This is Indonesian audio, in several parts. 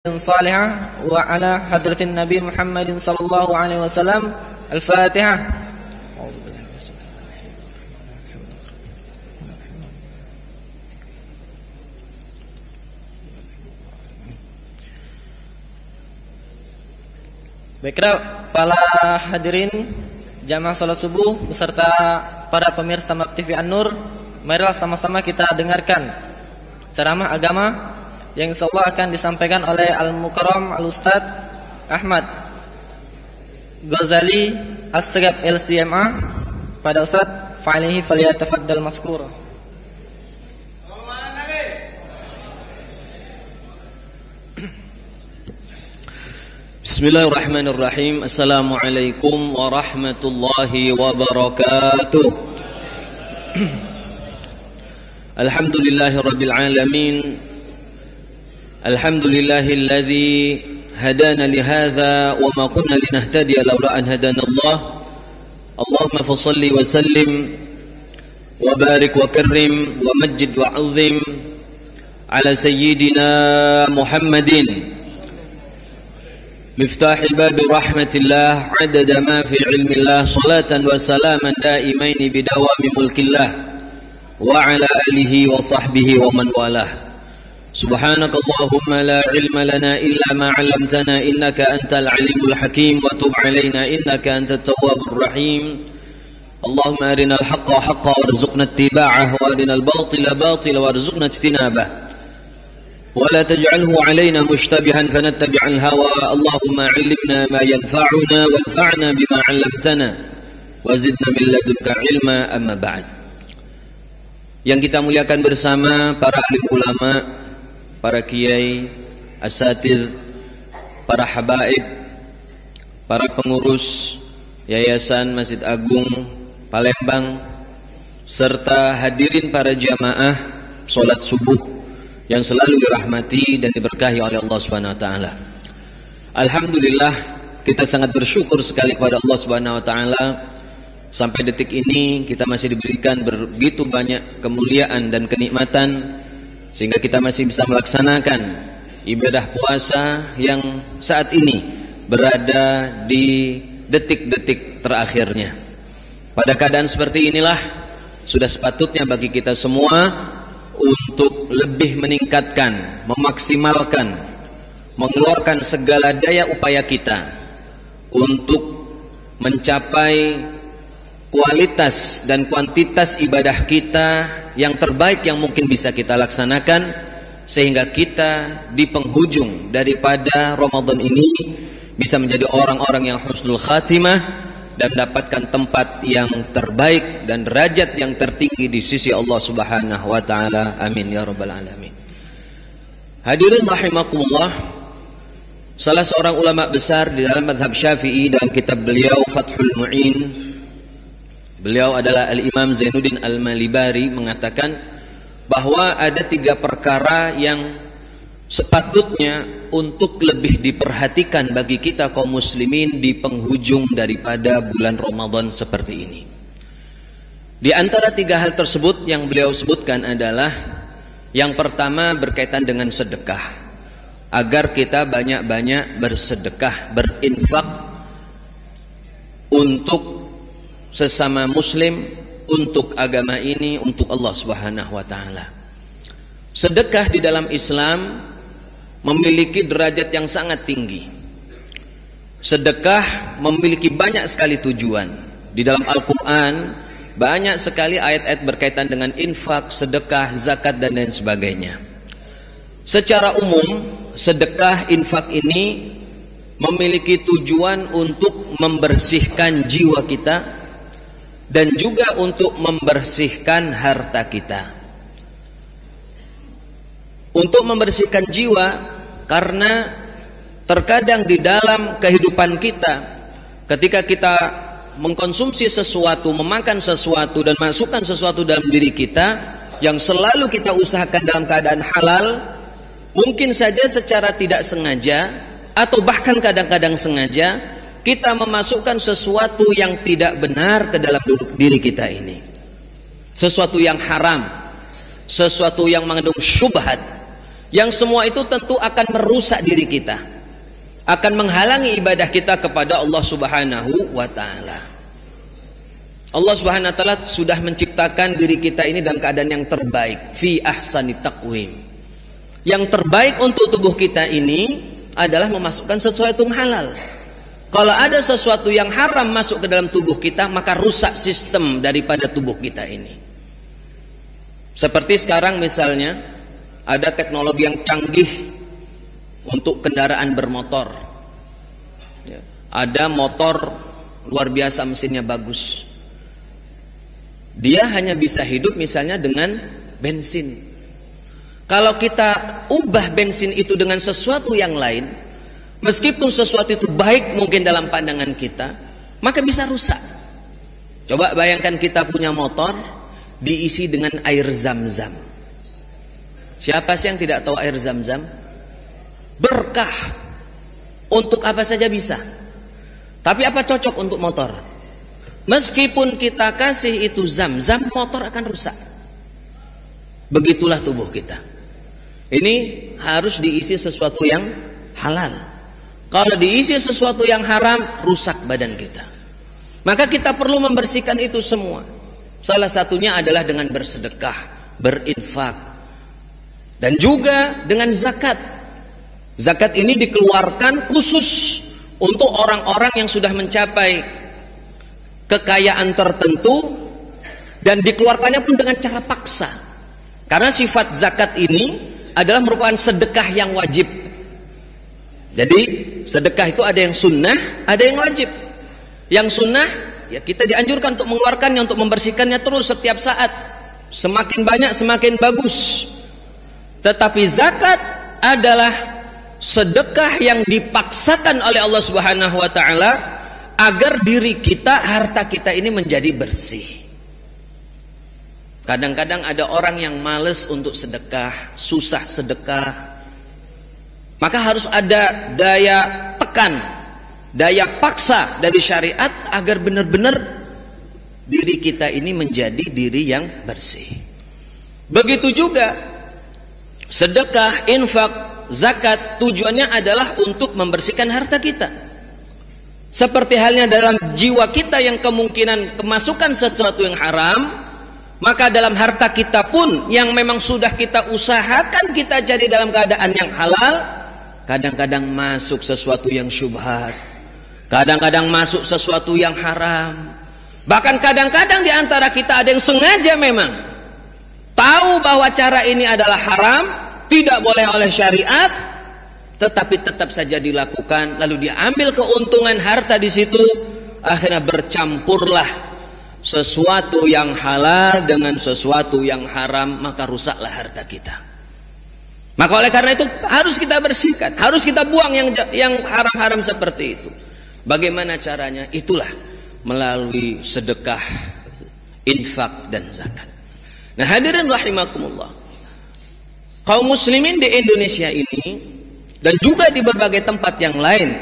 صالحة وعلى حضرة النبي محمد صلى الله عليه وسلم. الفاتحة. Baiklah para hadirin jamaah salat subuh beserta para pemirsa MAP TV An-Nur, marilah sama-sama kita dengarkan ceramah agama yang insyaallah akan disampaikan oleh Al-Mukarram Al-Ustadz Ahmad Ghazali As-Segaf LCMA. Pada Ustadz fa'alihi falyatafaddal mazkur. Bismillahirrahmanirrahim. Assalamualaikum warahmatullahi wabarakatuh. Alhamdulillahirabbil alamin. Alhamdulillahilladzi hadana lihadza wa ma kunna linahtadiya laula an hadana Allah. Allahumma fashalli wa sallim wa barik wa karrim wa majjid wa 'azzim ala sayyidina Muhammadin مفتاح باب رحمة الله عدد ما في علم الله صلاة وسلاما دائمين بدوام ملك الله وعلى آله وصحبه ومن والاه. سبحانك اللهم لا علم لنا إلا ما علمتنا إنك أنت العليم الحكيم وتب علينا إنك أنت التواب الرحيم. اللهم أرنا الحق حقا وارزقنا اتباعه وأرنا الباطل باطلا وارزقنا اجتنابه ولا تجعله علينا مشتبها فنتبع الهوى. اللهم علمنا ما ينفعنا وانفعنا بما علمتنا وزدنا من لدنك علما. أما بعد. Yang kita muliakan bersama para alim ulama, para kiai, asatidz, para habaib, para pengurus Yayasan Masjid Agung Palembang, serta hadirin para jamaah salat subuh yang selalu dirahmati dan diberkahi oleh Allah Subhanahu wa taala. Alhamdulillah, kita sangat bersyukur sekali kepada Allah Subhanahu wa taala sampai detik ini kita masih diberikan begitu banyak kemuliaan dan kenikmatan sehingga kita masih bisa melaksanakan ibadah puasa yang saat ini berada di detik-detik terakhirnya. Pada keadaan seperti inilah sudah sepatutnya bagi kita semua untuk lebih meningkatkan, memaksimalkan, mengeluarkan segala daya upaya kita untuk mencapai kualitas dan kuantitas ibadah kita yang terbaik yang mungkin bisa kita laksanakan, sehingga kita di penghujung daripada Ramadan ini bisa menjadi orang-orang yang husnul khatimah dan mendapatkan tempat yang terbaik dan derajat yang tertinggi di sisi Allah Subhanahu wa taala. Amin ya rabbal alamin. Hadirin rahimakumullah, salah seorang ulama besar di dalam mazhab Syafi'i dalam kitab beliau Fathul Mu'in, beliau adalah Al-Imam Zainuddin Al-Malibari, mengatakan bahwa ada 3 perkara yang sepatutnya untuk lebih diperhatikan bagi kita kaum muslimin di penghujung daripada bulan Ramadan seperti ini. Di antara 3 hal tersebut yang beliau sebutkan adalah yang pertama berkaitan dengan sedekah, agar kita banyak-banyak bersedekah, berinfak untuk sesama muslim, untuk agama ini, untuk Allah Subhanahu wa taala. Sedekah di dalam Islam memiliki derajat yang sangat tinggi. Sedekah memiliki banyak sekali tujuan. Di dalam Al-Quran banyak sekali ayat-ayat berkaitan dengan infak, sedekah, zakat dan lain sebagainya. Secara umum, sedekah, infak ini memiliki tujuan untuk membersihkan jiwa kita dan juga untuk membersihkan harta kita. Untuk membersihkan jiwa, karena terkadang di dalam kehidupan kita, ketika kita mengkonsumsi sesuatu, memakan sesuatu dan masukkan sesuatu dalam diri kita yang selalu kita usahakan dalam keadaan halal, mungkin saja secara tidak sengaja atau bahkan kadang-kadang sengaja kita memasukkan sesuatu yang tidak benar ke dalam diri kita ini, sesuatu yang haram, sesuatu yang mengandung syubhat, Yang semua itu tentu akan merusak diri kita, akan menghalangi ibadah kita kepada Allah Subhanahu wa ta'ala. Allah Subhanahu wa ta'ala sudah menciptakan diri kita ini dalam keadaan yang terbaik, fi ahsani taqwim. Yang terbaik untuk tubuh kita ini adalah memasukkan sesuatu yang halal. Kalau ada sesuatu yang haram masuk ke dalam tubuh kita, maka rusak sistem daripada tubuh kita ini. Seperti sekarang misalnya ada teknologi yang canggih untuk kendaraan bermotor. Ada motor luar biasa, mesinnya bagus. Dia hanya bisa hidup misalnya dengan bensin. Kalau kita ubah bensin itu dengan sesuatu yang lain, meskipun sesuatu itu baik mungkin dalam pandangan kita, maka bisa rusak. Coba bayangkan kita punya motor diisi dengan air zam-zam. Siapa sih yang tidak tahu air zam-zam? Berkah, untuk apa saja bisa. Tapi apa cocok untuk motor? Meskipun kita kasih itu zam-zam, motor akan rusak. Begitulah tubuh kita. Ini harus diisi sesuatu yang halal. Kalau diisi sesuatu yang haram, rusak badan kita. Maka kita perlu membersihkan itu semua. Salah satunya adalah dengan bersedekah, berinfak, dan juga dengan zakat. Zakat ini dikeluarkan khusus untuk orang-orang yang sudah mencapai kekayaan tertentu, dan dikeluarkannya pun dengan cara paksa. Karena sifat zakat ini adalah merupakan sedekah yang wajib. Jadi sedekah itu ada yang sunnah, ada yang wajib. Yang sunnah ya kita dianjurkan untuk mengeluarkannya, untuk membersihkannya terus setiap saat. Semakin banyak semakin bagus. Tetapi zakat adalah sedekah yang dipaksakan oleh Allah Subhanahu wa ta'ala agar diri kita, harta kita ini menjadi bersih. Kadang-kadang ada orang yang males untuk sedekah, susah sedekah. Maka harus ada daya tekan, daya paksa dari syariat agar benar-benar diri kita ini menjadi diri yang bersih. Begitu juga sedekah, infak, zakat tujuannya adalah untuk membersihkan harta kita. Seperti halnya dalam jiwa kita yang kemungkinan kemasukan sesuatu yang haram, maka dalam harta kita pun yang memang sudah kita usahakan kita jadi dalam keadaan yang halal, kadang-kadang masuk sesuatu yang syubhat, kadang-kadang masuk sesuatu yang haram. Bahkan kadang-kadang di antara kita ada yang sengaja memang tahu bahwa cara ini adalah haram, tidak boleh oleh syariat, tetapi tetap saja dilakukan, lalu dia ambil keuntungan harta di situ, akhirnya bercampurlah sesuatu yang halal dengan sesuatu yang haram, maka rusaklah harta kita. Maka oleh karena itu harus kita bersihkan, harus kita buang yang haram-haram seperti itu. Bagaimana caranya? Itulah melalui sedekah, infak dan zakat. Nah, hadirin rahimakumullah, kaum muslimin di Indonesia ini dan juga di berbagai tempat yang lain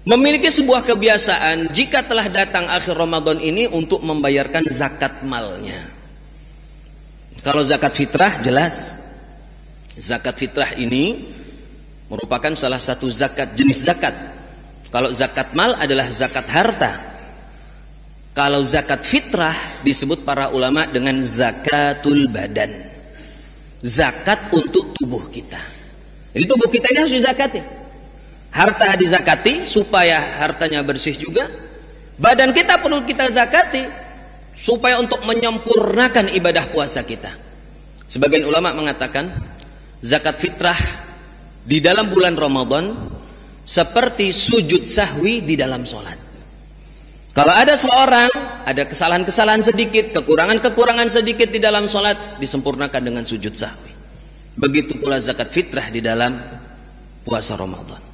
memiliki sebuah kebiasaan jika telah datang akhir Ramadan ini untuk membayarkan zakat malnya. Kalau zakat fitrah jelas, zakat fitrah ini merupakan salah satu zakat, jenis zakat. Kalau zakat mal adalah zakat harta. Kalau zakat fitrah disebut para ulama dengan zakatul badan, zakat untuk tubuh kita. Jadi tubuh kita ini harus dizakati. Harta dizakati supaya hartanya bersih juga. Badan kita perlu kita zakati supaya untuk menyempurnakan ibadah puasa kita. Sebagian ulama mengatakan zakat fitrah di dalam bulan Ramadan seperti sujud sahwi di dalam sholat. Kalau ada seorang ada kesalahan-kesalahan sedikit, kekurangan-kekurangan sedikit di dalam sholat, disempurnakan dengan sujud sahwi. Begitu pula zakat fitrah di dalam puasa Ramadan.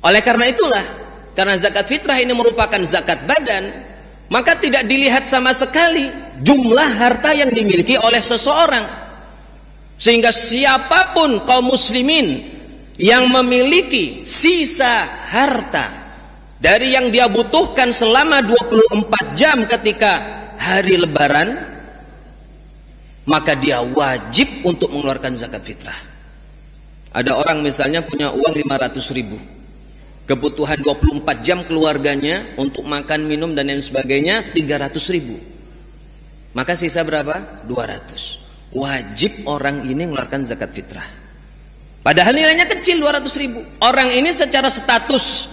Oleh karena itulah, karena zakat fitrah ini merupakan zakat badan, maka tidak dilihat sama sekali jumlah harta yang dimiliki oleh seseorang. Sehingga siapapun kaum muslimin yang memiliki sisa harta dari yang dia butuhkan selama 24 jam ketika hari lebaran, maka dia wajib untuk mengeluarkan zakat fitrah. Ada orang misalnya punya uang 500.000, kebutuhan 24 jam keluarganya untuk makan, minum dan lain sebagainya 300.000, maka sisa berapa? 200. Wajib orang ini mengeluarkan zakat fitrah. Padahal nilainya kecil, 200.000. Orang ini secara status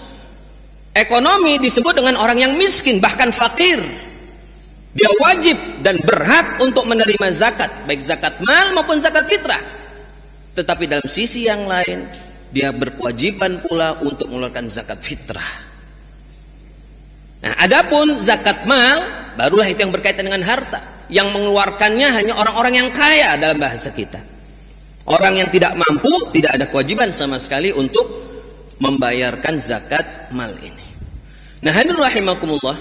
ekonomi disebut dengan orang yang miskin, bahkan fakir. Dia wajib dan berhak untuk menerima zakat, baik zakat mal maupun zakat fitrah. Tetapi dalam sisi yang lain, dia berkewajiban pula untuk mengeluarkan zakat fitrah. Nah, adapun zakat mal, barulah itu yang berkaitan dengan harta. Yang mengeluarkannya hanya orang-orang yang kaya dalam bahasa kita. Orang yang tidak mampu, tidak ada kewajiban sama sekali untuk membayarkan zakat mal ini. Nah, hadirin rahimakumullah,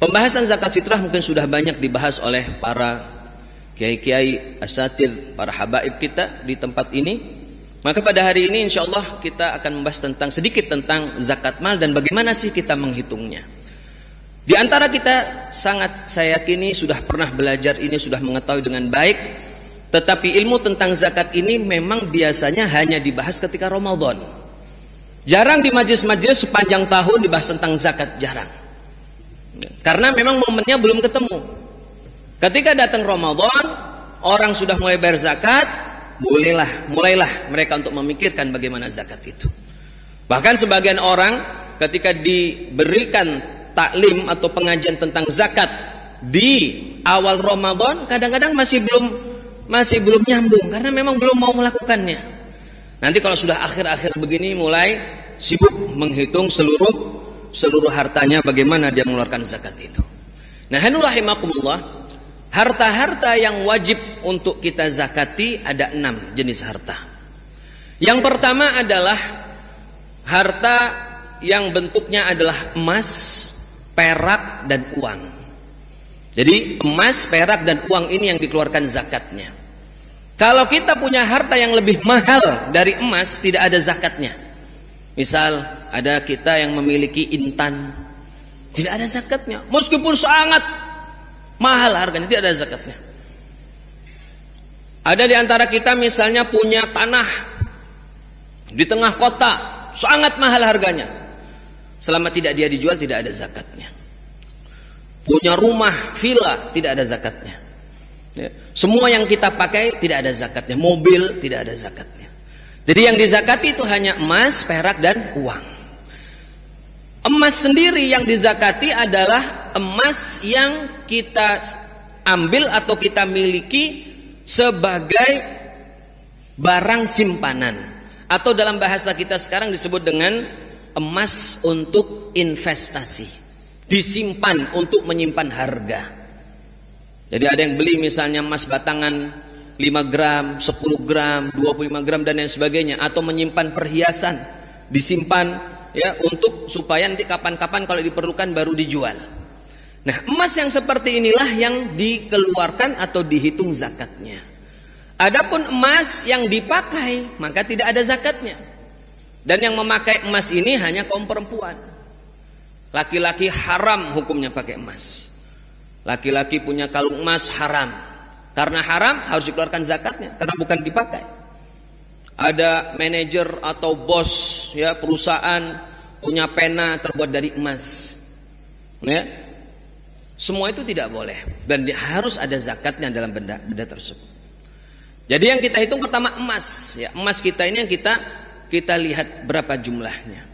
pembahasan zakat fitrah mungkin sudah banyak dibahas oleh para kiai-kiai, asatidz, para habaib kita di tempat ini. Maka pada hari ini insyaallah kita akan membahas sedikit tentang zakat mal dan bagaimana sih kita menghitungnya. Di antara kita sangat, saya yakini sudah pernah belajar ini, sudah mengetahui dengan baik. Tetapi ilmu tentang zakat ini memang biasanya hanya dibahas ketika Ramadan. Jarang di majelis-majelis sepanjang tahun dibahas tentang zakat, jarang. Karena memang momennya belum ketemu. Ketika datang Ramadan, orang sudah mulai bayar zakat, mulailah mereka untuk memikirkan bagaimana zakat itu. Bahkan sebagian orang ketika diberikan taklim atau pengajian tentang zakat di awal Ramadan, kadang-kadang masih belum nyambung karena memang belum mau melakukannya. Nanti kalau sudah akhir-akhir begini mulai sibuk menghitung seluruh hartanya, bagaimana dia mengeluarkan zakat itu. Nah, rahimakumullah, harta-harta yang wajib untuk kita zakati ada 6 jenis harta. Yang pertama adalah harta yang bentuknya adalah emas, perak dan uang. Jadi emas, perak dan uang ini yang dikeluarkan zakatnya. Kalau kita punya harta yang lebih mahal dari emas, tidak ada zakatnya. Misal ada kita yang memiliki intan, tidak ada zakatnya. Meskipun sangat mahal harganya, tidak ada zakatnya. Ada di antara kita misalnya punya tanah di tengah kota, sangat mahal harganya. Selama tidak dia dijual, tidak ada zakatnya. Punya rumah, villa, tidak ada zakatnya. Ya. Semua yang kita pakai tidak ada zakatnya. Mobil tidak ada zakatnya. Jadi yang dizakati itu hanya emas, perak dan uang. Emas sendiri yang dizakati adalah emas yang kita ambil atau kita miliki sebagai barang simpanan, atau dalam bahasa kita sekarang disebut dengan emas untuk investasi, disimpan untuk menyimpan harga. Jadi ada yang beli misalnya emas batangan 5 gram, 10 gram, 25 gram dan lain sebagainya, atau menyimpan perhiasan, disimpan ya untuk supaya nanti kapan-kapan kalau diperlukan baru dijual. Nah, emas yang seperti inilah yang dikeluarkan atau dihitung zakatnya. Adapun emas yang dipakai maka tidak ada zakatnya. Dan yang memakai emas ini hanya kaum perempuan. Laki-laki haram hukumnya pakai emas. Laki-laki punya kalung emas haram. Karena haram harus dikeluarkan zakatnya karena bukan dipakai. Ada manajer atau bos ya perusahaan punya pena terbuat dari emas. Ya. Semua itu tidak boleh dan harus ada zakatnya dalam benda tersebut. Jadi yang kita hitung pertama emas, ya. Emas kita ini yang kita lihat berapa jumlahnya.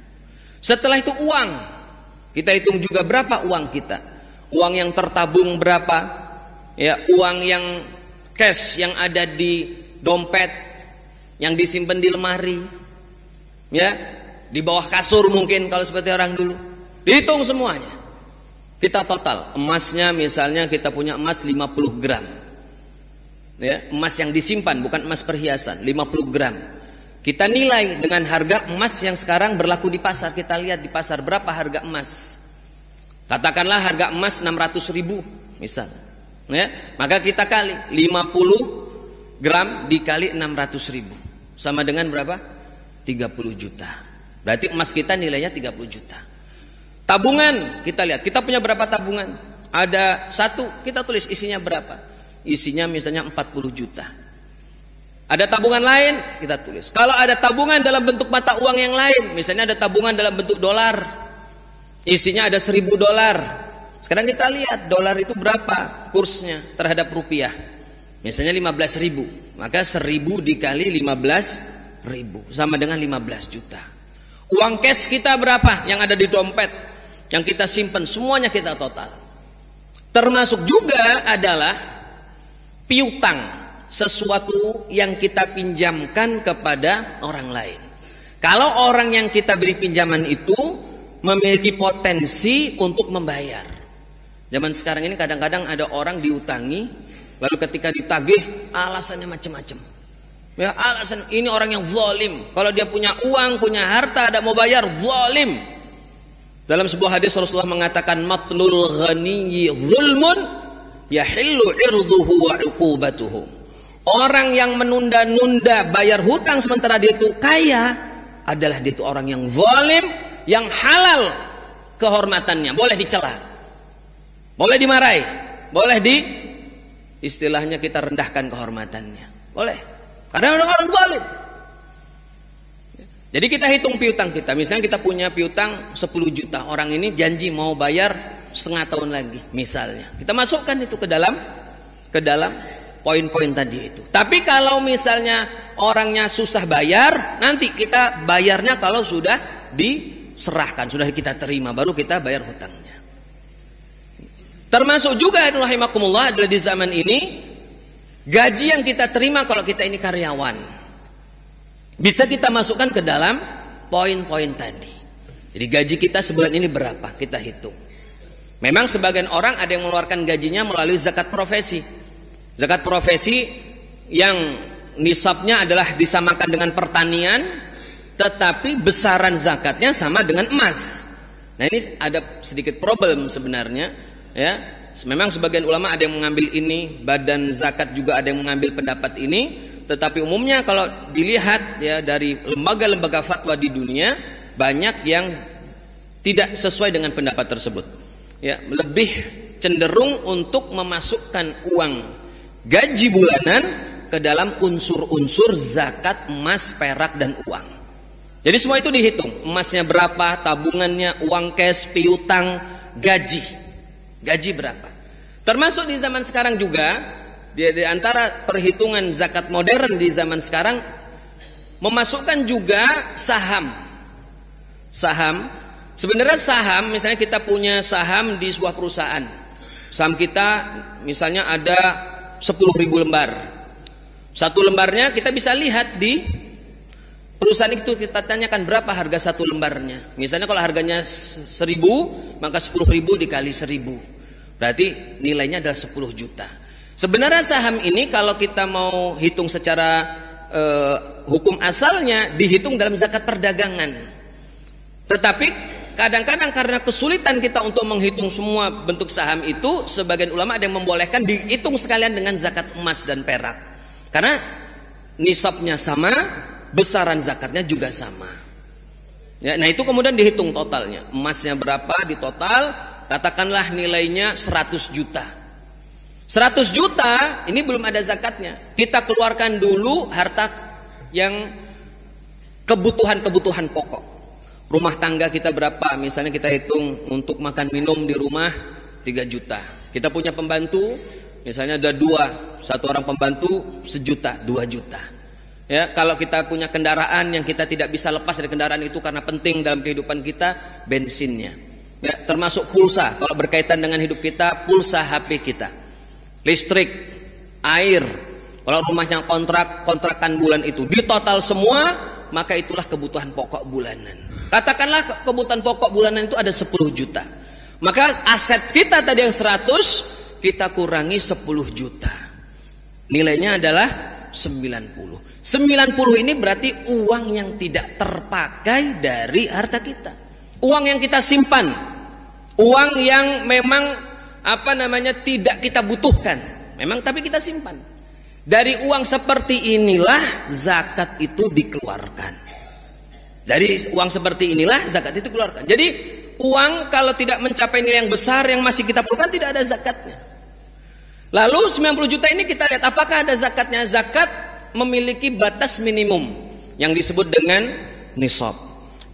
Setelah itu uang. Kita hitung juga berapa uang kita. Uang yang tertabung berapa? Ya, uang yang cash yang ada di dompet, yang disimpan di lemari. Ya, di bawah kasur mungkin kalau seperti orang dulu. Dihitung semuanya. Kita total, emasnya misalnya kita punya emas 50 gram. Ya, emas yang disimpan bukan emas perhiasan, 50 gram. Kita nilai dengan harga emas yang sekarang berlaku di pasar. Kita lihat di pasar berapa harga emas. Katakanlah harga emas 600.000 misal. Ya, maka kita kali 50 gram dikali 600.000 sama dengan berapa? 30 juta. Berarti emas kita nilainya 30 juta. Tabungan kita lihat, kita punya berapa tabungan? Ada 1, kita tulis isinya berapa. isinya misalnya 40 juta. Ada tabungan lain, kita tulis. Kalau ada tabungan dalam bentuk mata uang yang lain, misalnya ada tabungan dalam bentuk dolar, isinya ada 1.000 dolar. Sekarang kita lihat dolar itu berapa kursnya terhadap rupiah. Misalnya 15.000, maka 1.000 dikali 15.000 sama dengan 15 juta. Uang cash kita berapa yang ada di dompet, yang kita simpan, semuanya kita total. Termasuk juga adalah piutang, sesuatu yang kita pinjamkan kepada orang lain. Kalau orang yang kita beri pinjaman itu memiliki potensi untuk membayar. Zaman sekarang ini kadang-kadang ada orang diutangi, lalu ketika ditagih alasannya macam-macam. Ya, alasan ini orang yang zalim. Kalau dia punya uang, punya harta, ada mau bayar, zalim. Dalam sebuah hadis Rasulullah mengatakan matlul ghaniyyi zulmun yahillu irduhu wa uqubatuhu. Orang yang menunda-nunda bayar hutang sementara dia itu kaya adalah dia itu orang yang zalim, yang halal kehormatannya, boleh dicela, boleh dimarahi, boleh istilahnya kita rendahkan kehormatannya, boleh, karena orang zalim. Jadi kita hitung piutang kita, misalnya kita punya piutang 10 juta, orang ini janji mau bayar setengah tahun lagi misalnya, kita masukkan itu ke dalam poin-poin tadi itu. Tapi kalau misalnya orangnya susah bayar, nanti kita bayarnya kalau sudah diserahkan, sudah kita terima, baru kita bayar hutangnya. Termasuk juga rahimakumullah adalah di zaman ini gaji yang kita terima kalau kita ini karyawan, bisa kita masukkan ke dalam poin-poin tadi. Jadi gaji kita sebulan ini berapa, kita hitung. Memang sebagian orang ada yang mengeluarkan gajinya melalui zakat profesi. Zakat profesi yang nisabnya adalah disamakan dengan pertanian, tetapi besaran zakatnya sama dengan emas. Nah ini ada sedikit problem sebenarnya, ya. Memang sebagian ulama ada yang mengambil ini, badan zakat juga ada yang mengambil pendapat ini, tetapi umumnya kalau dilihat ya dari lembaga-lembaga fatwa di dunia, banyak yang tidak sesuai dengan pendapat tersebut. Ya, lebih cenderung untuk memasukkan uang gaji bulanan ke dalam unsur-unsur zakat emas, perak, dan uang. Jadi semua itu dihitung, emasnya berapa, tabungannya, uang cash, piutang, gaji berapa. Termasuk di zaman sekarang juga, di antara perhitungan zakat modern di zaman sekarang, memasukkan juga saham. Sebenarnya saham, misalnya kita punya saham di sebuah perusahaan, saham kita misalnya ada 10.000 lembar. Satu lembarnya kita bisa lihat di perusahaan itu, kita tanyakan berapa harga satu lembarnya. Misalnya kalau harganya 1.000, maka 10.000 dikali 1.000, berarti nilainya adalah 10 juta. Sebenarnya saham ini kalau kita mau hitung secara hukum asalnya dihitung dalam zakat perdagangan. Tetapi kadang-kadang karena kesulitan kita untuk menghitung semua bentuk saham itu, sebagian ulama ada yang membolehkan dihitung sekalian dengan zakat emas dan perak. Karena nisabnya sama, besaran zakatnya juga sama. Ya, nah itu kemudian dihitung totalnya. Emasnya berapa di total, katakanlah nilainya 100 juta. 100 juta ini belum ada zakatnya. Kita keluarkan dulu harta yang kebutuhan pokok. Rumah tangga kita berapa? Misalnya kita hitung untuk makan minum di rumah 3 juta. Kita punya pembantu, misalnya ada 2, satu orang pembantu 1 juta, 2 juta. Ya, kalau kita punya kendaraan yang kita tidak bisa lepas dari kendaraan itu karena penting dalam kehidupan kita, bensinnya. Ya, termasuk pulsa, kalau berkaitan dengan hidup kita, pulsa HP kita. Listrik, air. Kalau rumahnya kontrakan bulan itu di total semua, maka itulah kebutuhan pokok bulanan. Katakanlah kebutuhan pokok bulanan itu ada 10 juta. Maka aset kita tadi yang 100, kita kurangi 10 juta. Nilainya adalah 90. 90 ini berarti uang yang tidak terpakai dari harta kita. Uang yang kita simpan. Uang yang memang tidak kita butuhkan. Memang tapi kita simpan. Dari uang seperti inilah zakat itu dikeluarkan. Dari uang seperti inilah zakat itu keluarkan. Jadi uang kalau tidak mencapai nilai yang besar yang masih kita perlukan tidak ada zakatnya. Lalu 90 juta ini kita lihat apakah ada zakatnya. Zakat memiliki batas minimum yang disebut dengan nisab.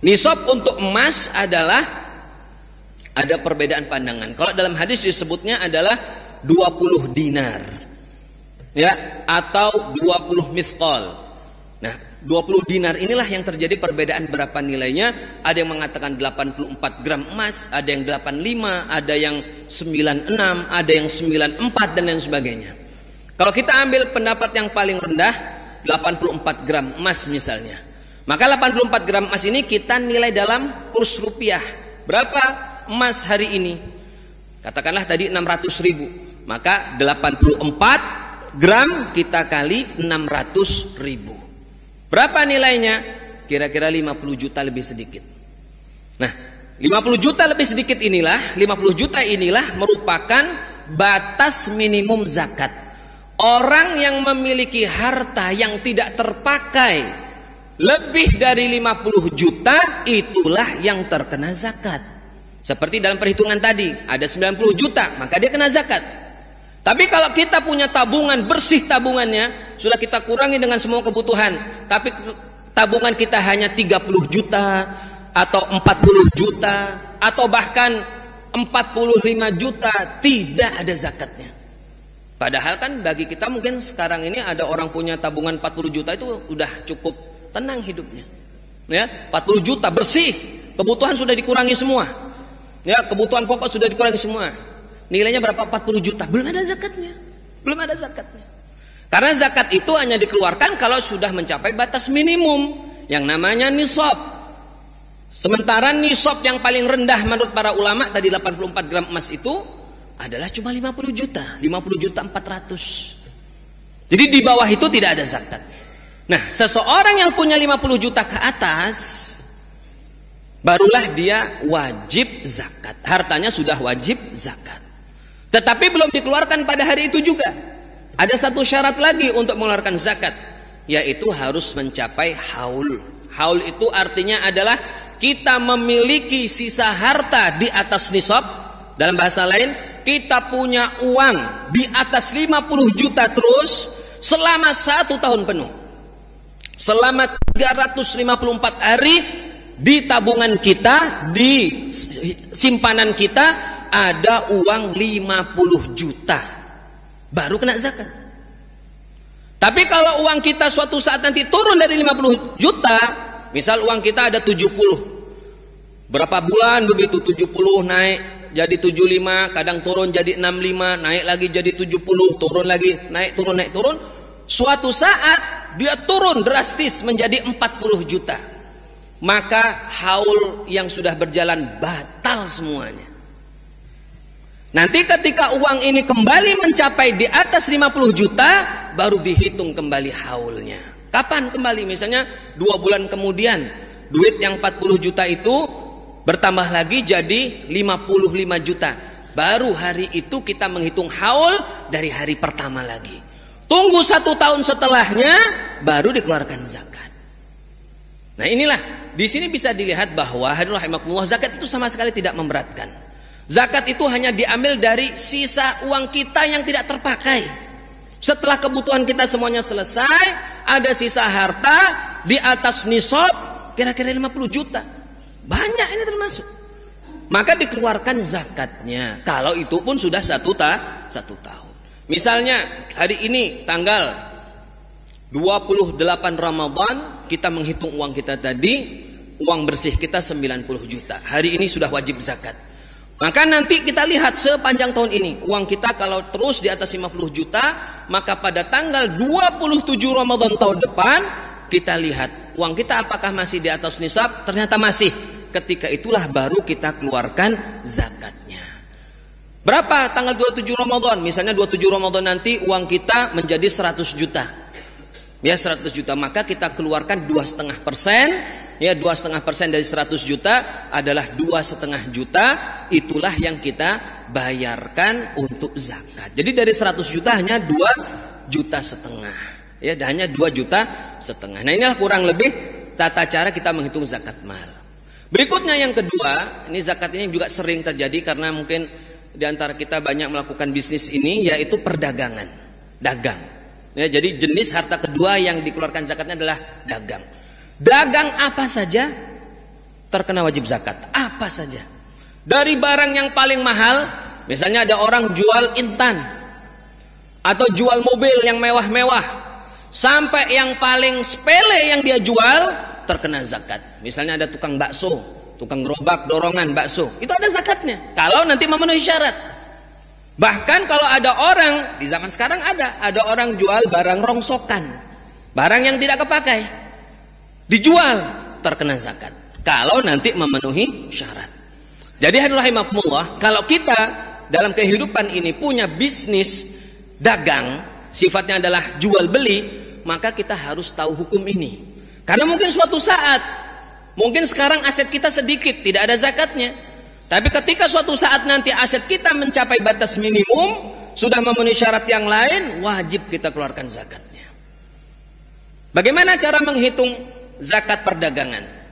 Nisab untuk emas adalah ada perbedaan pandangan. Kalau dalam hadis disebutnya adalah 20 dinar. Ya, atau 20 mithqal. Nah, 20 dinar inilah yang terjadi perbedaan berapa nilainya. Ada yang mengatakan 84 gram emas, ada yang 85, ada yang 96, ada yang 94 dan lain sebagainya. Kalau kita ambil pendapat yang paling rendah 84 gram emas misalnya, maka 84 gram emas ini kita nilai dalam kurs rupiah. Berapa emas hari ini? Katakanlah tadi 600.000, maka 84 gram kita kali 600.000. Berapa nilainya? Kira-kira 50 juta lebih sedikit. Nah, 50 juta lebih sedikit inilah, 50 juta inilah merupakan batas minimum zakat. Orang yang memiliki harta yang tidak terpakai lebih dari 50 juta, itulah yang terkena zakat. Seperti dalam perhitungan tadi, ada 90 juta, maka dia kena zakat. Tapi kalau kita punya tabungan, bersih tabungannya, sudah kita kurangi dengan semua kebutuhan, tapi tabungan kita hanya 30 juta atau 40 juta atau bahkan 45 juta, tidak ada zakatnya. Padahal kan bagi kita mungkin sekarang ini ada orang punya tabungan 40 juta itu udah cukup tenang hidupnya. Ya, 40 juta bersih, kebutuhan sudah dikurangi semua. Ya, kebutuhan pokok sudah dikurangi semua. Nilainya berapa? 40 juta. Belum ada zakatnya. Belum ada zakatnya. Karena zakat itu hanya dikeluarkan kalau sudah mencapai batas minimum yang namanya nisab. Sementara nisab yang paling rendah menurut para ulama tadi 84 gram emas itu adalah cuma 50 juta. 50 juta 400. Jadi di bawah itu tidak ada zakat. Nah, seseorang yang punya 50 juta ke atas, barulah dia wajib zakat. Hartanya sudah wajib zakat. Tetapi belum dikeluarkan pada hari itu juga. Ada satu syarat lagi untuk mengeluarkan zakat, yaitu harus mencapai haul. Haul itu artinya adalah kita memiliki sisa harta di atas nisab. Dalam bahasa lain, kita punya uang di atas 50 juta terus selama 1 tahun penuh. Selama 354 hari di tabungan kita, di simpanan kita ada uang 50 juta, baru kena zakat. Tapi kalau uang kita suatu saat nanti turun dari 50 juta, misal uang kita ada 70, berapa bulan begitu 70 naik jadi 75, kadang turun jadi 65, naik lagi jadi 70, turun lagi, naik turun. Suatu saat dia turun drastis menjadi 40 juta. Maka haul yang sudah berjalan batal semuanya. Nanti ketika uang ini kembali mencapai di atas 50 juta, baru dihitung kembali haulnya. Kapan kembali? Misalnya 2 bulan kemudian, duit yang 40 juta itu bertambah lagi jadi 55 juta. Baru hari itu kita menghitung haul dari hari pertama lagi. Tunggu 1 tahun setelahnya, baru dikeluarkan zakat. Nah inilah, di sini bisa dilihat bahwa hadirin rahimakumullah, zakat itu sama sekali tidak memberatkan. Zakat itu hanya diambil dari sisa uang kita yang tidak terpakai. Setelah kebutuhan kita semuanya selesai, ada sisa harta di atas nisab kira-kira 50 juta. Banyak ini termasuk. Maka dikeluarkan zakatnya. Kalau itu pun sudah 1 tahun. Misalnya hari ini tanggal 28 Ramadan, kita menghitung uang kita tadi, uang bersih kita 90 juta. Hari ini sudah wajib zakat. Maka nanti kita lihat sepanjang tahun ini, uang kita kalau terus di atas 50 juta, maka pada tanggal 27 Ramadan tahun depan, kita lihat uang kita apakah masih di atas nisab. Ternyata masih. Ketika itulah baru kita keluarkan zakatnya. Berapa tanggal 27 Ramadan? Misalnya 27 Ramadan nanti uang kita menjadi 100 juta. Ya 100 juta, maka kita keluarkan 2,5%. Ya 2,5% dari 100 juta adalah 2,5 juta. Itulah yang kita bayarkan untuk zakat. Jadi dari 100 juta hanya 2,5 juta. Ya hanya 2,5 juta. Nah inilah kurang lebih tata cara kita menghitung zakat mal. Berikutnya yang kedua, ini zakat ini juga sering terjadi karena mungkin di antara kita banyak melakukan bisnis ini, yaitu perdagangan, dagang. Ya, jadi jenis harta kedua yang dikeluarkan zakatnya adalah dagang. Dagang apa saja terkena wajib zakat, apa saja. Dari barang yang paling mahal, misalnya ada orang jual intan atau jual mobil yang mewah-mewah, sampai yang paling sepele yang dia jual terkena zakat. Misalnya ada tukang bakso, tukang gerobak dorongan bakso, itu ada zakatnya kalau nanti memenuhi syarat. Bahkan kalau ada orang, di zaman sekarang ada orang jual barang rongsokan, barang yang tidak kepakai, dijual, terkena zakat kalau nanti memenuhi syarat. Jadi hadirin rahimakumullah, kalau kita dalam kehidupan ini punya bisnis dagang, sifatnya adalah jual beli, maka kita harus tahu hukum ini. Karena mungkin suatu saat, mungkin sekarang aset kita sedikit, tidak ada zakatnya. Tapi ketika suatu saat nanti aset kita mencapai batas minimum, sudah memenuhi syarat yang lain, wajib kita keluarkan zakatnya. Bagaimana cara menghitung zakat perdagangan?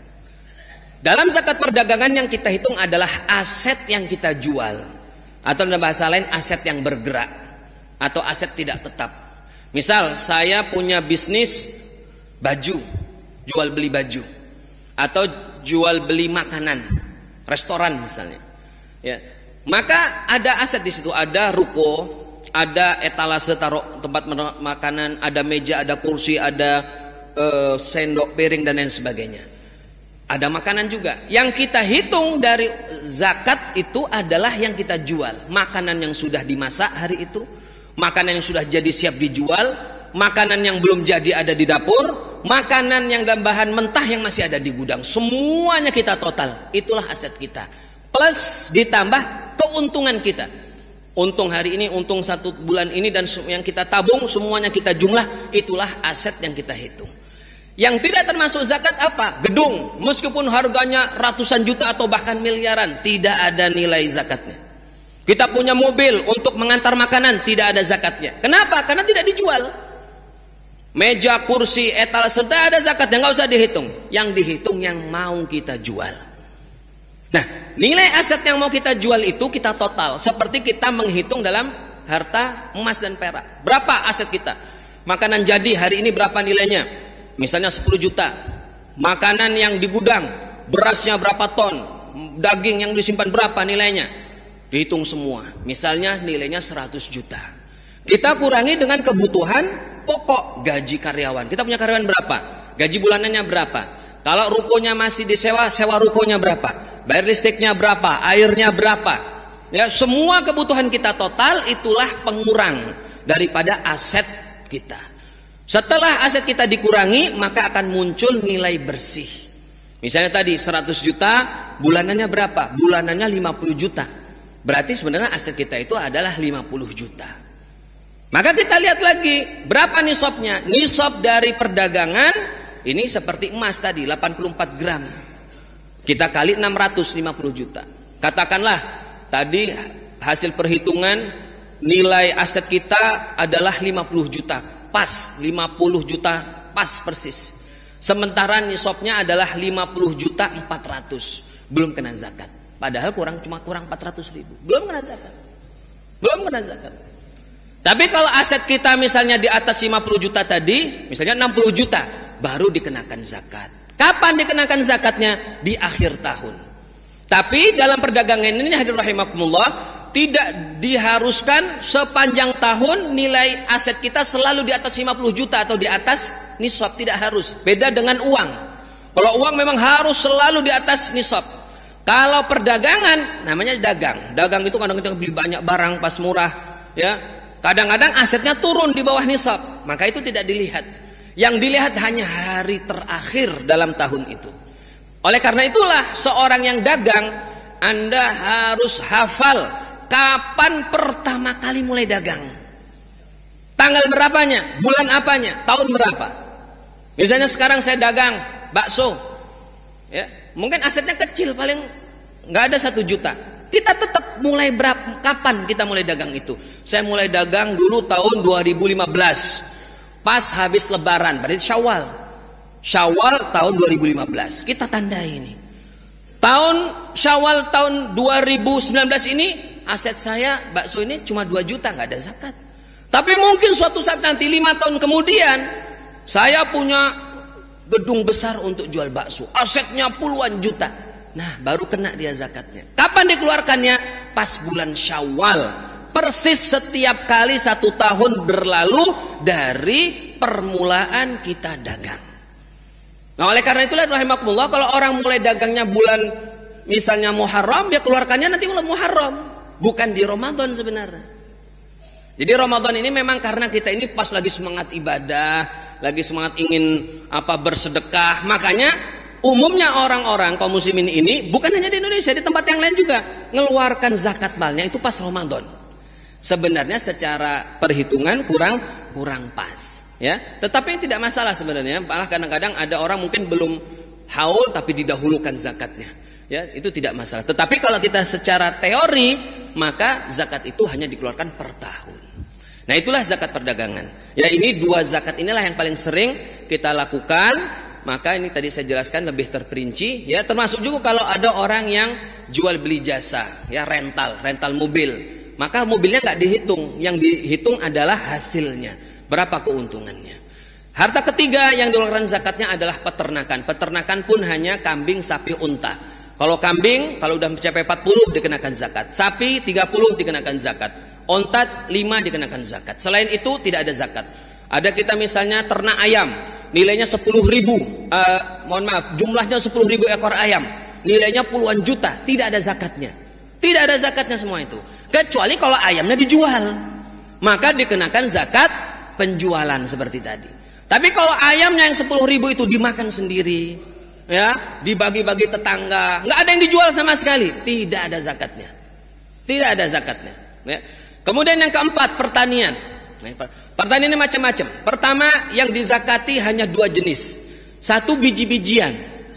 Dalam zakat perdagangan yang kita hitung adalah aset yang kita jual, atau dalam bahasa lain aset yang bergerak, atau aset tidak tetap. Misal saya punya bisnis baju, jual beli baju, atau jual beli makanan, restoran misalnya. Ya, maka ada aset di situ, ada ruko, ada etalase taruh tempat makanan, ada meja, ada kursi, ada sendok, piring dan lain sebagainya. Ada makanan juga. Yang kita hitung dari zakat itu adalah yang kita jual, makanan yang sudah dimasak hari itu, makanan yang sudah jadi siap dijual, makanan yang belum jadi ada di dapur, makanan yang dalam bahan mentah yang masih ada di gudang. Semuanya kita total, itulah aset kita. Plus ditambah keuntungan kita. Untung hari ini, untung 1 bulan ini, dan yang kita tabung semuanya kita jumlah, itulah aset yang kita hitung. Yang tidak termasuk zakat apa? Gedung, meskipun harganya ratusan juta atau bahkan miliaran, tidak ada nilai zakatnya. Kita punya mobil untuk mengantar makanan, tidak ada zakatnya. Kenapa? Karena tidak dijual. Meja, kursi, etalase, sudah ada zakatnya, nggak usah dihitung. Yang dihitung yang mau kita jual. Nah, nilai aset yang mau kita jual itu kita total, seperti kita menghitung dalam harta emas dan perak. Berapa aset kita? Makanan jadi hari ini berapa nilainya? Misalnya 10 juta. Makanan yang di gudang, berasnya berapa ton, daging yang disimpan berapa nilainya, dihitung semua. Misalnya nilainya 100 juta. Kita kurangi dengan kebutuhan pokok, gaji karyawan. Kita punya karyawan berapa? Gaji bulanannya berapa? Kalau rukonya masih disewa, sewa rukonya berapa? Bayar listriknya berapa? Airnya berapa? Ya, semua kebutuhan kita total, itulah pengurang daripada aset kita. Setelah aset kita dikurangi, maka akan muncul nilai bersih. Misalnya tadi 100 juta, bulanannya berapa? Bulanannya 50 juta. Berarti sebenarnya aset kita itu adalah 50 juta. Maka kita lihat lagi, berapa nisabnya? Nisab dari perdagangan, ini seperti emas tadi, 84 gram. Kita kali 650 juta. Katakanlah, tadi hasil perhitungan, nilai aset kita adalah 50 juta. Pas 50 juta, pas persis. Sementara nisabnya adalah 50 juta 400, belum kena zakat. Padahal cuma kurang 400 ribu, belum kena zakat. Belum kena zakat. Tapi kalau aset kita misalnya di atas 50 juta tadi, misalnya 60 juta, baru dikenakan zakat. Kapan dikenakan zakatnya? Di akhir tahun. Tapi dalam perdagangan ini hadirin rahimakumullah, tidak diharuskan sepanjang tahun nilai aset kita selalu di atas 50 juta atau di atas nisab, tidak harus. Beda dengan uang. Kalau uang memang harus selalu di atas nisab. Kalau perdagangan namanya dagang. Dagang itu kadang-kadang beli banyak barang pas murah, ya. Kadang-kadang asetnya turun di bawah nisab, maka itu tidak dilihat. Yang dilihat hanya hari terakhir dalam tahun itu. Oleh karena itulah seorang yang dagang, Anda harus hafal kapan pertama kali mulai dagang, tanggal berapanya, bulan apanya, tahun berapa. Misalnya sekarang saya dagang bakso, ya, mungkin asetnya kecil, paling nggak ada 1 juta. Kita tetap mulai berapa, kapan kita mulai dagang itu? Saya mulai dagang dulu tahun 2015, pas habis Lebaran, berarti Syawal tahun 2015. Kita tandai ini. Tahun Syawal tahun 2019 ini aset saya bakso ini cuma 2 juta, nggak ada zakat. Tapi mungkin suatu saat nanti 5 tahun kemudian saya punya gedung besar untuk jual bakso, asetnya puluhan juta. Nah, baru kena dia zakatnya. Kapan dikeluarkannya? Pas bulan Syawal. Persis setiap kali 1 tahun berlalu dari permulaan kita dagang. Nah, oleh karena itulah rahimakumullah, kalau orang mulai dagangnya bulan misalnya Muharram, dia keluarkannya nanti bulan Muharram, bukan di Ramadan sebenarnya. Jadi Ramadan ini memang karena kita ini pas lagi semangat ibadah, lagi semangat ingin bersedekah. Makanya umumnya orang-orang kaum muslimin ini bukan hanya di Indonesia, di tempat yang lain juga ngeluarkan zakat malnya itu pas Ramadan. Sebenarnya secara perhitungan kurang pas, ya. Tetapi tidak masalah sebenarnya. Malah kadang-kadang ada orang mungkin belum haul tapi didahulukan zakatnya. Ya, itu tidak masalah. Tetapi kalau kita secara teori, maka zakat itu hanya dikeluarkan per tahun. Nah, itulah zakat perdagangan. Ya, ini 2 zakat inilah yang paling sering kita lakukan. Maka ini tadi saya jelaskan lebih terperinci. Ya, termasuk juga kalau ada orang yang jual beli jasa, ya rental mobil. Maka mobilnya nggak dihitung. Yang dihitung adalah hasilnya. Berapa keuntungannya. Harta ketiga yang dikeluarkan zakatnya adalah peternakan. Peternakan pun hanya kambing, sapi, unta. Kalau kambing, kalau udah mencapai 40 dikenakan zakat. Sapi 30 dikenakan zakat. Onta 5 dikenakan zakat. Selain itu tidak ada zakat. Ada kita misalnya ternak ayam, nilainya 10.000. Jumlahnya 10.000 ekor ayam. Nilainya puluhan juta, tidak ada zakatnya. Tidak ada zakatnya semua itu. Kecuali kalau ayamnya dijual, maka dikenakan zakat penjualan seperti tadi. Tapi kalau ayamnya yang 10.000 itu dimakan sendiri, ya, dibagi-bagi tetangga, nggak ada yang dijual sama sekali, tidak ada zakatnya. Tidak ada zakatnya. Ya. Kemudian yang keempat, pertanian. Pertanian ini macam-macam. Pertama, yang dizakati hanya 2 jenis. Satu, biji-bijian.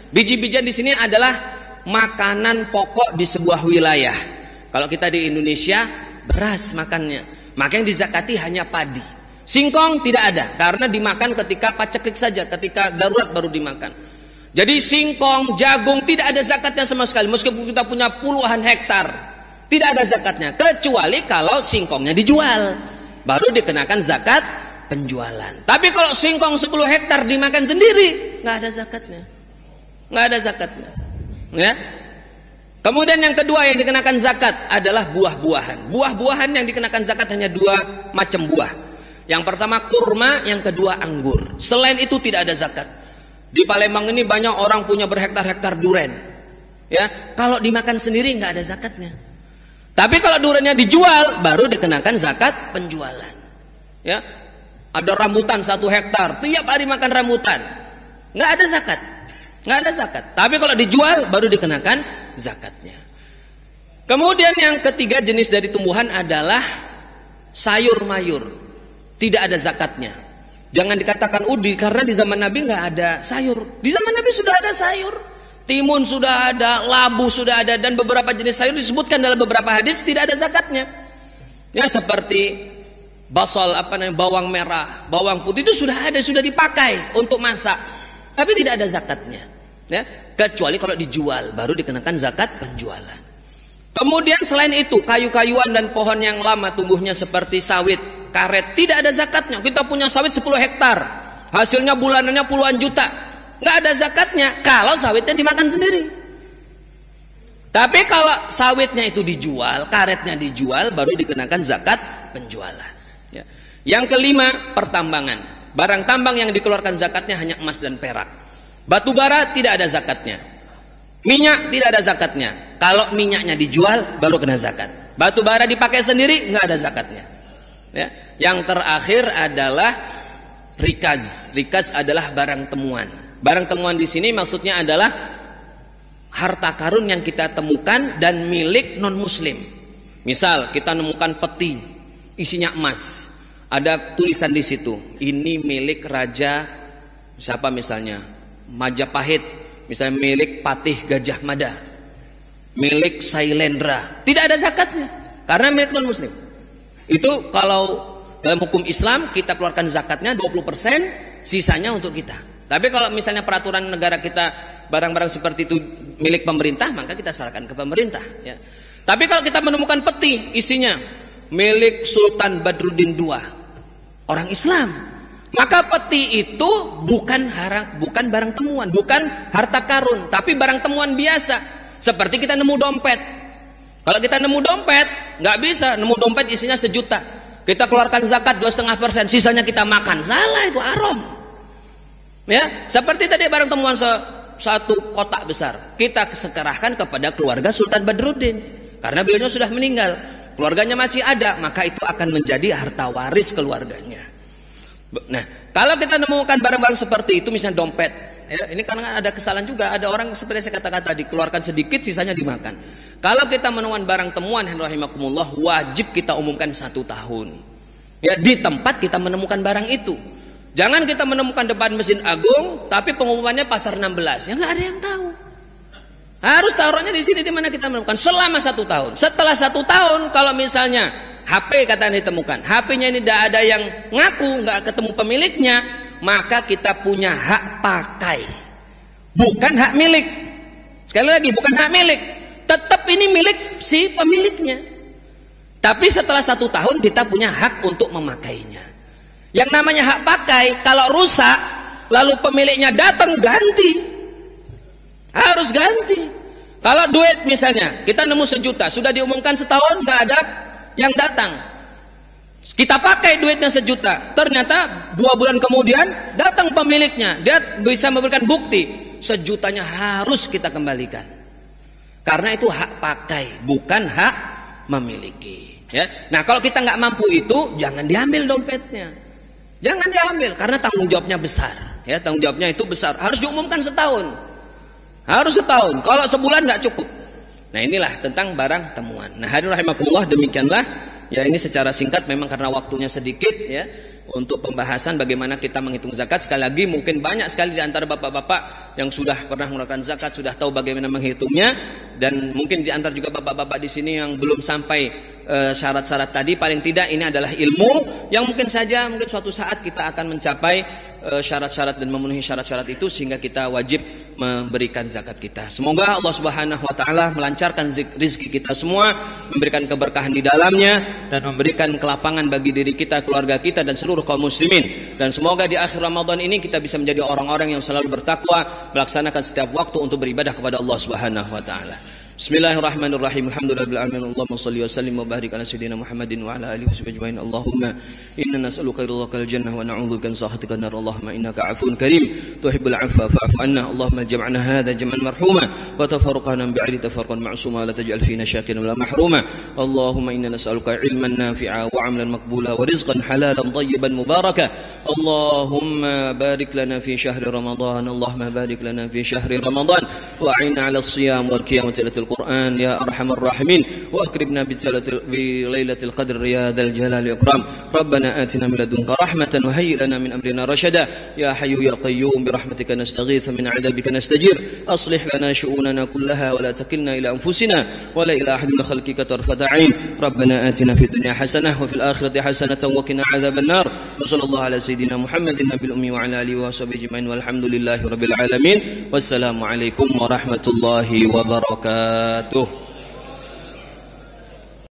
Biji-bijian di sini adalah makanan pokok di sebuah wilayah. Kalau kita di Indonesia, beras makannya. Maka yang dizakati hanya padi. Singkong tidak ada, karena dimakan ketika paceklik saja, ketika darurat baru dimakan. Jadi singkong, jagung tidak ada zakatnya sama sekali. Meskipun kita punya puluhan hektar, tidak ada zakatnya. Kecuali kalau singkongnya dijual, baru dikenakan zakat penjualan. Tapi kalau singkong 10 hektar dimakan sendiri, nggak ada zakatnya. Nggak ada zakatnya. Ya. Kemudian yang kedua yang dikenakan zakat adalah buah-buahan. Buah-buahan yang dikenakan zakat hanya 2 macam buah. Yang pertama kurma, yang kedua anggur. Selain itu tidak ada zakat. Di Palembang ini banyak orang punya berhektar-hektar duren. Ya, kalau dimakan sendiri nggak ada zakatnya. Tapi kalau durennya dijual, baru dikenakan zakat penjualan. Ya, ada rambutan 1 hektar, tiap hari makan rambutan, nggak ada zakat, nggak ada zakat. Tapi kalau dijual, baru dikenakan zakatnya. Kemudian yang ketiga jenis dari tumbuhan adalah sayur mayur, tidak ada zakatnya. Jangan dikatakan karena di zaman Nabi nggak ada sayur. Di zaman Nabi sudah ada sayur. Timun sudah ada, labu sudah ada, dan beberapa jenis sayur disebutkan dalam beberapa hadis tidak ada zakatnya. Ya, seperti basal, bawang merah, bawang putih itu sudah ada, sudah dipakai untuk masak, tapi tidak ada zakatnya. Ya, kecuali kalau dijual, baru dikenakan zakat penjualan. Kemudian selain itu kayu-kayuan dan pohon yang lama tumbuhnya seperti sawit, karet, tidak ada zakatnya. Kita punya sawit 10 hektar, hasilnya bulanannya puluhan juta. Nggak ada zakatnya kalau sawitnya dimakan sendiri. Tapi kalau sawitnya itu dijual, karetnya dijual, baru dikenakan zakat penjualan. Ya. Yang kelima, pertambangan. Barang tambang yang dikeluarkan zakatnya hanya emas dan perak. Batu bara tidak ada zakatnya. Minyak tidak ada zakatnya. Kalau minyaknya dijual, baru kena zakat. Batu bara dipakai sendiri, nggak ada zakatnya. Ya. Yang terakhir adalah rikaz. Rikaz adalah barang temuan. Barang temuan di sini maksudnya adalah harta karun yang kita temukan dan milik non muslim. Misal kita nemukan peti isinya emas, ada tulisan di situ, ini milik raja siapa misalnya, Majapahit, misalnya milik Patih Gajah Mada, milik Sailendra, tidak ada zakatnya karena milik non muslim. Itu kalau dalam hukum Islam kita keluarkan zakatnya 20%, sisanya untuk kita. Tapi kalau misalnya peraturan negara kita barang-barang seperti itu milik pemerintah, maka kita serahkan ke pemerintah. Ya. Tapi kalau kita menemukan peti isinya milik Sultan Badruddin II, orang Islam, maka peti itu bukan barang temuan, bukan harta karun, tapi barang temuan biasa. Seperti kita nemu dompet. Kalau kita nemu dompet, nggak bisa nemu dompet isinya 1 juta. Kita keluarkan zakat 2,5%, sisanya kita makan. Salah, itu haram. Ya, seperti tadi barang temuan 1 kotak besar, kita serahkan kepada keluarga Sultan Badruddin. Karena beliau sudah meninggal, keluarganya masih ada, maka itu akan menjadi harta waris keluarganya. Nah, kalau kita menemukan barang-barang seperti itu, misalnya dompet, ya, ini karena ada kesalahan juga, ada orang seperti saya katakan tadi, keluarkan sedikit, sisanya dimakan. Kalau kita menemukan barang temuan, rahimakumullah, wajib kita umumkan 1 tahun. Ya, di tempat kita menemukan barang itu. Jangan kita menemukan depan Masjid Agung, tapi pengumumannya Pasar 16, ya nggak ada yang tahu. Harus taruhnya di sini di mana kita menemukan selama 1 tahun. Setelah 1 tahun, kalau misalnya HP katanya ditemukan, HP-nya ini tidak ada yang ngaku, nggak ketemu pemiliknya, maka kita punya hak pakai, bukan hak milik. Sekali lagi, bukan hak milik, tetap ini milik si pemiliknya. Tapi setelah 1 tahun kita punya hak untuk memakainya. Yang namanya hak pakai, kalau rusak, lalu pemiliknya datang, ganti. Harus ganti. Kalau duit misalnya, kita nemu 1 juta, sudah diumumkan setahun, nggak ada yang datang. Kita pakai duitnya 1 juta, ternyata 2 bulan kemudian datang pemiliknya, dia bisa memberikan bukti 1 jutanya harus kita kembalikan. Karena itu hak pakai, bukan hak memiliki. Ya. Nah, kalau kita nggak mampu itu, jangan diambil dompetnya. Jangan diambil, karena tanggung jawabnya besar. Ya, tanggung jawabnya itu besar. Harus diumumkan setahun. Harus setahun. Kalau sebulan nggak cukup. Nah, inilah tentang barang temuan. Nah, hadirin rahimakumullah, demikianlah. Ya, ini secara singkat memang karena waktunya sedikit ya untuk pembahasan bagaimana kita menghitung zakat. Sekali lagi mungkin banyak sekali di antara bapak-bapak yang sudah pernah mengeluarkan zakat, sudah tahu bagaimana menghitungnya, dan mungkin di antara juga bapak-bapak di sini yang belum sampai syarat-syarat tadi. Paling tidak ini adalah ilmu yang mungkin saja mungkin suatu saat kita akan mencapai syarat-syarat dan memenuhi syarat-syarat itu sehingga kita wajib memberikan zakat kita. Semoga Allah Subhanahu wa taala melancarkan rezeki kita semua, memberikan keberkahan di dalamnya dan memberikan kelapangan bagi diri kita, keluarga kita dan seluruh kaum muslimin. Dan semoga di akhir Ramadan ini kita bisa menjadi orang-orang yang selalu bertakwa, melaksanakan setiap waktu untuk beribadah kepada Allah Subhanahu wa taala. Bismillahirrahmanirrahim. Alhamdulillahirabbil alamin. Allahumma shalli wa sallim wa barik ala sayyidina Muhammadin wa ala alihi washabihi ajmain. Allahumma inna nas'aluka ridhakal jannah wa na'udzubika min sakhatikal nar. Allahumma innaka 'afuwun karim tuhibbul 'afwa fa'fu 'anna. Allahumma ij'alna hadha jam'an marhuma wa tafarraqna min ba'di tafarruqan ma'suma la taj'al fina shakiran wa la mahruma. Allahumma inna nas'aluka 'ilman nafi'a wa 'amalan maqbula wa rizqan halalan tayyiban mubaraka. Allahumma barik lana fi syahri Ramadan. Allahumma barik lana fi syahri Ramadan wa 'inna 'ala as-siyam wal qiyam wa القرآن يا أرحم الراحمين وأكرمنا بليلة القدر يا ذا الجلال والإكرام ربنا آتنا من لدنك رحمة وهيئ لنا من أمرنا رشدا يا حي يا قيوم برحمتك نستغيث من عذابك نستجير أصلح لنا شؤوننا كلها ولا تكلنا إلى أنفسنا ولا إلى أحد من خلقك طرفة عين ربنا آتنا في الدنيا حسنة وفي الآخرة حسنة وقنا عذاب النار وصلى الله على سيدنا محمد النبي الأمي وعلى آله وصحبه أجمعين والحمد لله رب العالمين والسلام عليكم ورحمة الله وبركاته.